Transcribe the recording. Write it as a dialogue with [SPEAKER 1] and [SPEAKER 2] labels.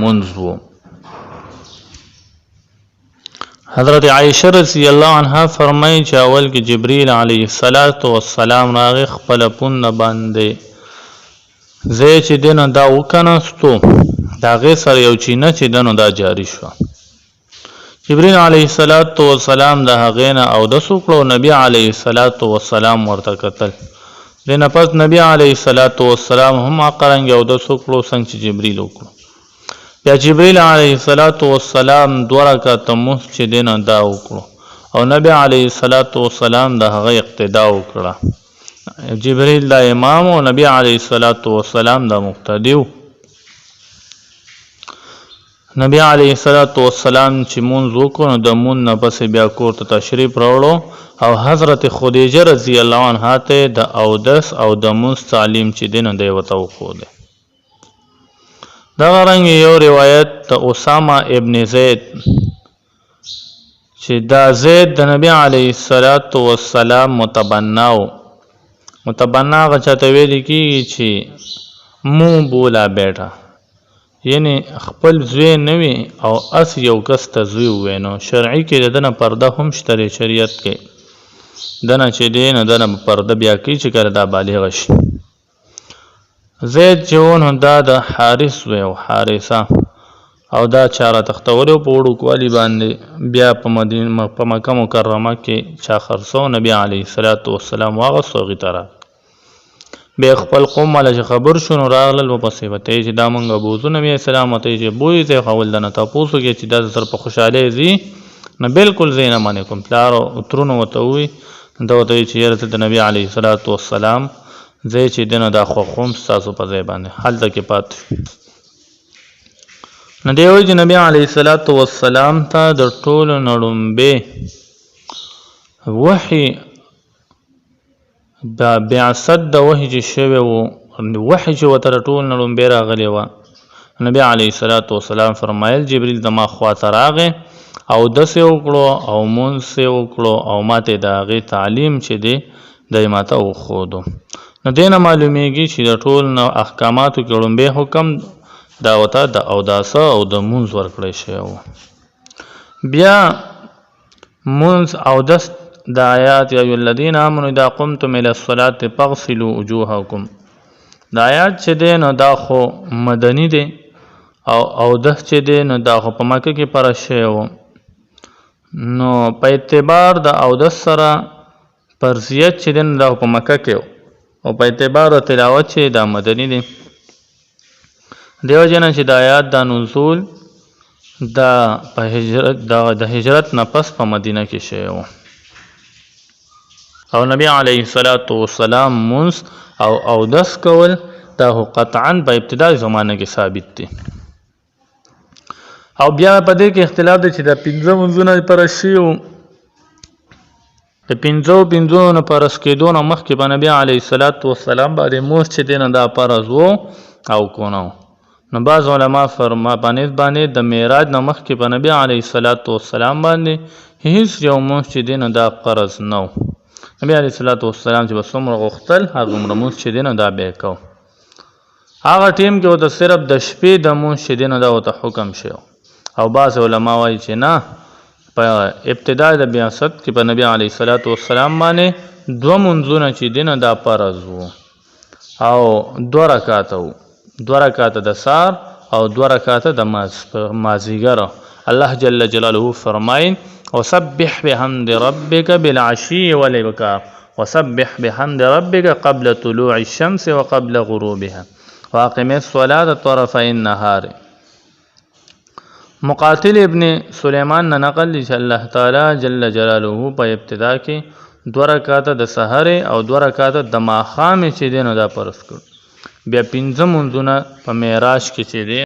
[SPEAKER 1] منځ و. حضرت عائشہ رضی الله عنها فرمایي چې اول کې جبرئیل علیه السلام راغی خپل پون باندې زه چې دنه دا وکناستو دا غي سره یو چینه چې دنه دا جاری شو. جبرئیل علیه السلام د هغې نه اودس وکړو. نبی علیه السلام ورته کتل. دنه پس نبی علیه السلام هم قرنګ اودس وکړو څنګه چې جبرئیل وکړو. یا جبرئیل علیه السلام 2 رکعاته مونځ چې دینه دا وکړو او نبی علیه السلام د هغه اقتدا وکړه. جبرئیل د امام او نبی علیه السلام د مقتدی و. نبی علیه السلام چې مونځ وکړو د مونځ نه پس بیا کور ته تشریف راوړو او حضرت خدیجه رضی الله عنها ته د اودس او د مونځ تعلیم چې دینه دی وته وښوده. دا رنګ یو روایت د اسامه ابن زید چې دا زید د نبی علیه السلام متبنا غچته ویل کیږي چې مو بولا بیٹا یعنی خپل زوی نوی او اس یو کس ته زوی وینو. شرعي کې دنه پرده هم شته شریعت کې دنه چې دینه دنه پرده بیا کی چې کړه دا بالغ شي. زید جون دا د حارث و او حارثه او دا چاره تختول په وړو کوالی باندې بیا په مدینه په مکه مکرمه کې چا خرڅو. نبی علیه السلام واغ سوغی ترا به خپل قوم له خبر شون راغل و پسې وته چې دا مونږ بوزو. نبی اسلام ته چې بوې ته خول دنه تاسو کې چې دا سر په خوشاله زی نه بالکل زینه باندې کوم پلارو اترونو وته وي دا وته چې یره د نبی علیه السلام زه چې دنه دا خو خوم تاسو په ځای باندې حالت کې پات نه دی وی چې نبی علیه السلام ته د ټول نړمبه وحی دا بعثت د وحی چې شوی وو وحی چې وتر ټول نړمبه راغلی و. نبی علیه السلام فرمایل جبرئیل دما خواته راغی او دسه وکړو او مونږ وکړو او ماته دا غي تعلیم چې دی د ماته وخودو. نو دینه معلومیږي چې د ټول نو احکاماتو کې لومبه حکم دا وته د اوداسه او د مونځ ورکړی شی و. بیا مونځ او د آیات یا الذین آمنوا اذا قمتم الى الصلاة فاغسلوا وجوهکم د آیات چې دی نو دا خو مدنی دی او د چې دی نو دا خو په مکه کې پر شی و. نو په اعتبار د اودس سره فرضیت چې دی نو دا په مکه کې او په اعتبار تلاوت چې دا مدنی دی. دیو جنا چې د آیات د نزول دا په د هجرت نه پس په مدینه کې شوی و او نبی علیه السلام مونځ او اودس کول دا قطعا په ابتدای زمانه کې ثابت دی. او بیا په دې کې اختلاف دی چې د 15 منځونه پر شی و د 15 نه پرس کېدو نه مخکې په نبی علیه السلام باندې مونځ چې دی نه دا فرض و او کو نه. نو بعض علما باندې د معراج نه مخکې په نبی علیه السلام باندې هیڅ یو مونځ چې دی نه دا فرض نه و. نبی علیه السلام چې به څومره غوښتل هغومره مونځ چې دی نه دا به یې کو. هغه ټیم کې ورته صرف د شپې د مونځ چې دی نه دا ورته حکم شوی او بعض علما وایي چې نه په ابتدا د بعثت کې په نبی علیه السلام باندې 2 منځونه چې دی نه دا فرض و او 2 رکعاته و 2 رکعاته د سار او 2 رکعاته د مازیګر. الله جل جلاله فرمایي وسبح بحمد ربك بالعشي والإبكار وسبح بحمد ربك قبل طلوع الشمس وقبل غروبها واقم الصلاة طرفي النهار. مقاتل ابن سلیمان نه نقل چې الله تعالی جل جلاله په ابتدا کې 2 رکعاته د سحر او 2 رکعاته د ماښام چې دی نو دا فرض کړ. بیا 15 منځونه په معراج کې چې دی